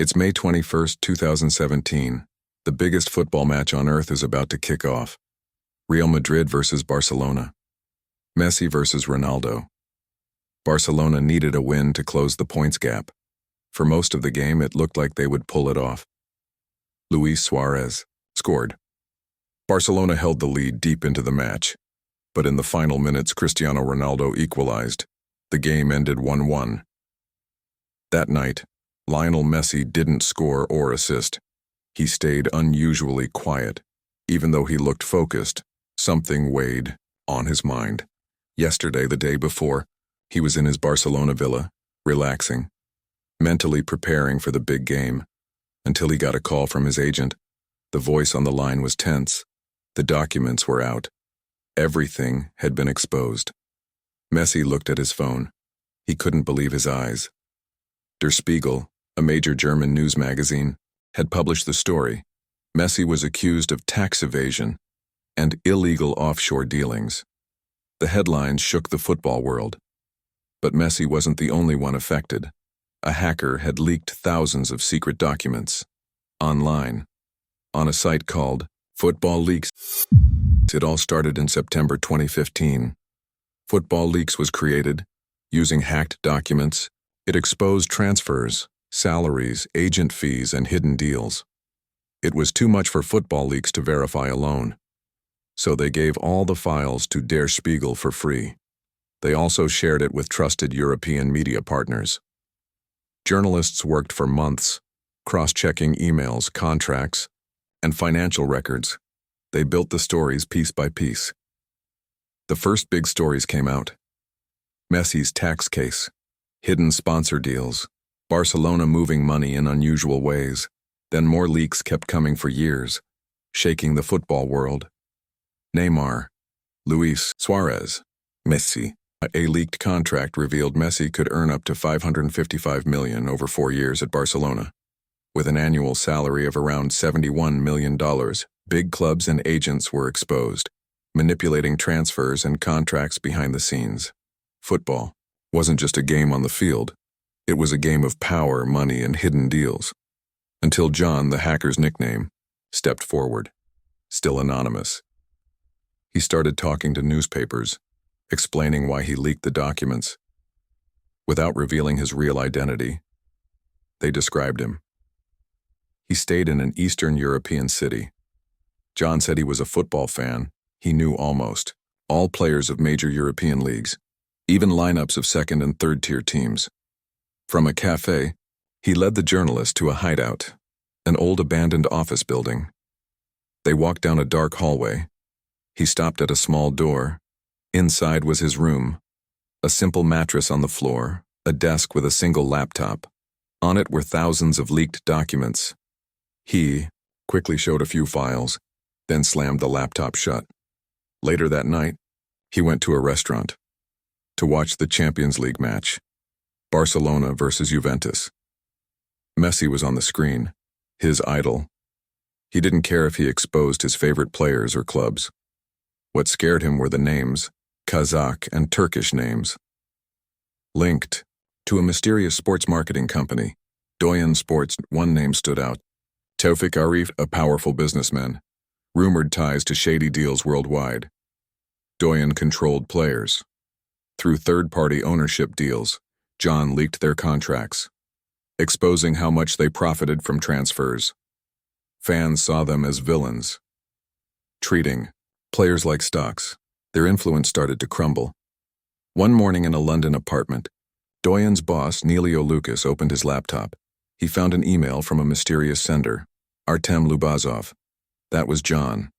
It's May 21st, 2017. The biggest football match on earth is about to kick off. Real Madrid versus Barcelona. Messi versus Ronaldo. Barcelona needed a win to close the points gap. For most of the game, it looked like they would pull it off. Luis Suarez scored. Barcelona held the lead deep into the match, but in the final minutes, Cristiano Ronaldo equalized. The game ended 1-1. That night, Lionel Messi didn't score or assist. He stayed unusually quiet. Even though he looked focused, something weighed on his mind. Yesterday, the day before, he was in his Barcelona villa, relaxing, mentally preparing for the big game, until he got a call from his agent. The voice on the line was tense. The documents were out. Everything had been exposed. Messi looked at his phone. He couldn't believe his eyes. Der Spiegel, a major German news magazine, had published the story. Messi was accused of tax evasion and illegal offshore dealings. The headlines shook the football world. But Messi wasn't the only one affected. A hacker had leaked thousands of secret documents online on a site called Football Leaks. It all started in September 2015. Football Leaks was created using hacked documents. It exposed transfers, salaries, agent fees, and hidden deals. It was too much for Football Leaks to verify alone. So they gave all the files to Der Spiegel for free. They also shared it with trusted European media partners. Journalists worked for months, cross-checking emails, contracts, and financial records. They built the stories piece by piece. The first big stories came out. Messi's tax case, hidden sponsor deals, Barcelona moving money in unusual ways. Then more leaks kept coming for years, shaking the football world. Neymar, Luis Suarez, Messi. A leaked contract revealed Messi could earn up to $555 million over 4 years at Barcelona. With an annual salary of around $71 million, big clubs and agents were exposed, manipulating transfers and contracts behind the scenes. Football wasn't just a game on the field. It was a game of power, money, and hidden deals. Until John, the hacker's nickname, stepped forward, still anonymous. He started talking to newspapers, explaining why he leaked the documents. Without revealing his real identity, they described him. He stayed in an Eastern European city. John said he was a football fan. He knew almost all players of major European leagues, even lineups of second and third-tier teams. From a cafe, he led the journalist to a hideout, an old abandoned office building. They walked down a dark hallway. He stopped at a small door. Inside was his room, a simple mattress on the floor, a desk with a single laptop. On it were thousands of leaked documents. He quickly showed a few files, then slammed the laptop shut. Later that night, he went to a restaurant to watch the Champions League match, Barcelona versus Juventus. Messi was on the screen, his idol. He didn't care if he exposed his favorite players or clubs. What scared him were the names, Kazakh and Turkish names, linked to a mysterious sports marketing company, Doyen Sports. One name stood out, Taufik Arif, a powerful businessman, rumored ties to shady deals worldwide. Doyen controlled players. Through third-party ownership deals, John leaked their contracts, exposing how much they profited from transfers. Fans saw them as villains, treating players like stocks. Their influence started to crumble. One morning in a London apartment, Doyen's boss, Nelio Lucas, opened his laptop. He found an email from a mysterious sender, Artem Lubazov. That was John.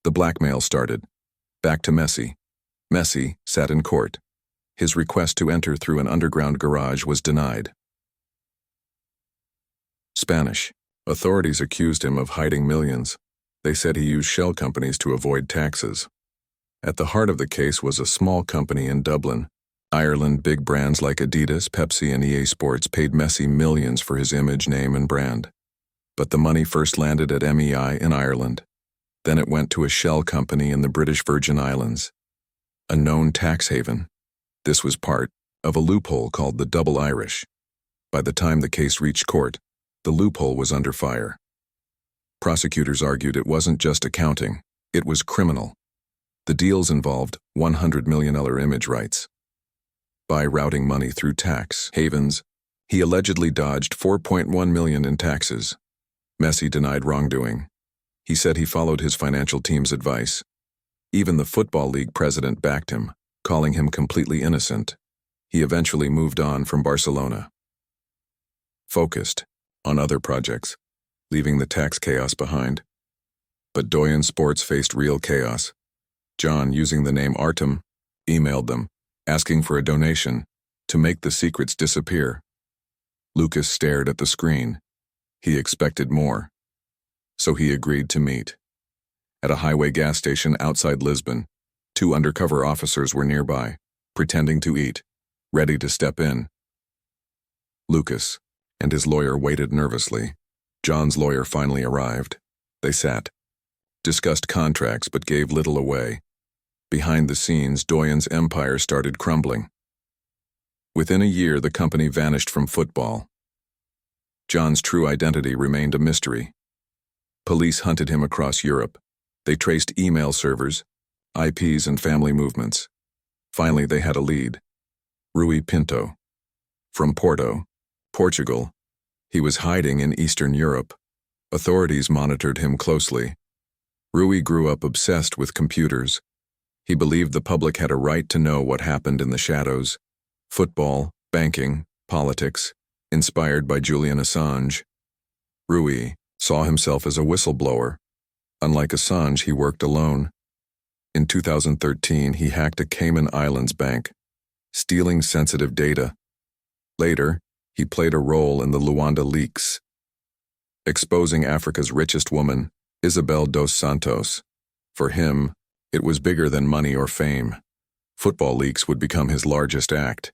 The blackmail started. Back to Messi. Messi sat in court. His request to enter through an underground garage was denied. Spanish. Authorities accused him of hiding millions. They said he used shell companies to avoid taxes. At the heart of the case was a small company in Dublin, Ireland. Big brands like Adidas, Pepsi, and EA Sports paid Messi millions for his image, name, and brand. But the money first landed at MEI in Ireland. Then it went to a shell company in the British Virgin Islands, a known tax haven. This was part of a loophole called the Double Irish. By the time the case reached court, The loophole was under fire. Prosecutors argued it wasn't just accounting, it was criminal. The deals involved $100 million image rights. By routing money through tax havens, he allegedly dodged $4.1 million in taxes. Messi denied wrongdoing. He said he followed his financial team's advice. Even the Football League president backed him, calling him completely innocent. He eventually moved on from Barcelona. Focused on other projects, leaving the tax chaos behind. But Doyen Sports faced real chaos. John, using the name Artem, emailed them, asking for a donation to make the secrets disappear. Lucas stared at the screen. He expected more. So he agreed to meet. At a highway gas station outside Lisbon, 2 undercover officers were nearby, pretending to eat, ready to step in. Lucas and his lawyer waited nervously. John's lawyer finally arrived. They sat, discussed contracts but gave little away. Behind the scenes, Doyen's empire started crumbling. Within a year, the company vanished from football. John's true identity remained a mystery. Police hunted him across Europe. They traced email servers, IPs, and family movements. Finally, they had a lead. Rui Pinto. From Porto, Portugal. He was hiding in Eastern Europe. Authorities monitored him closely. Rui grew up obsessed with computers. He believed the public had a right to know what happened in the shadows. Football, banking, politics, inspired by Julian Assange. Rui saw himself as a whistleblower. Unlike Assange, he worked alone. In 2013, he hacked a Cayman Islands bank, stealing sensitive data. Later, he played a role in the Luanda leaks, exposing Africa's richest woman, Isabel dos Santos. For him, it was bigger than money or fame. Football leaks would become his largest act.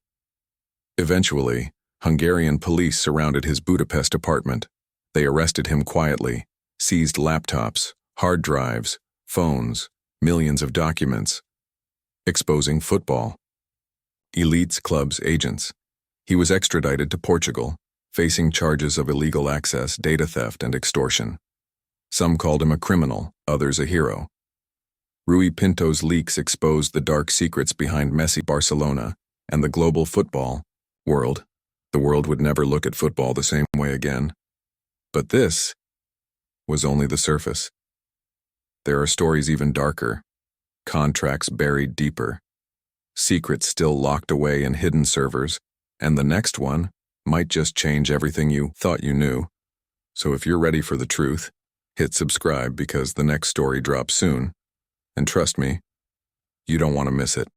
Eventually, Hungarian police surrounded his Budapest apartment. They arrested him quietly, seized laptops, hard drives, phones, millions of documents, exposing football. Elites club's agents. He was extradited to Portugal, facing charges of illegal access, data theft, and extortion. Some called him a criminal, others a hero. Rui Pinto's leaks exposed the dark secrets behind Messi Barcelona and the global football world. The world would never look at football the same way again. But this was only the surface. There are stories even darker, contracts buried deeper, secrets still locked away in hidden servers, and the next one might just change everything you thought you knew. So if you're ready for the truth, hit subscribe because the next story drops soon. And trust me, you don't want to miss it.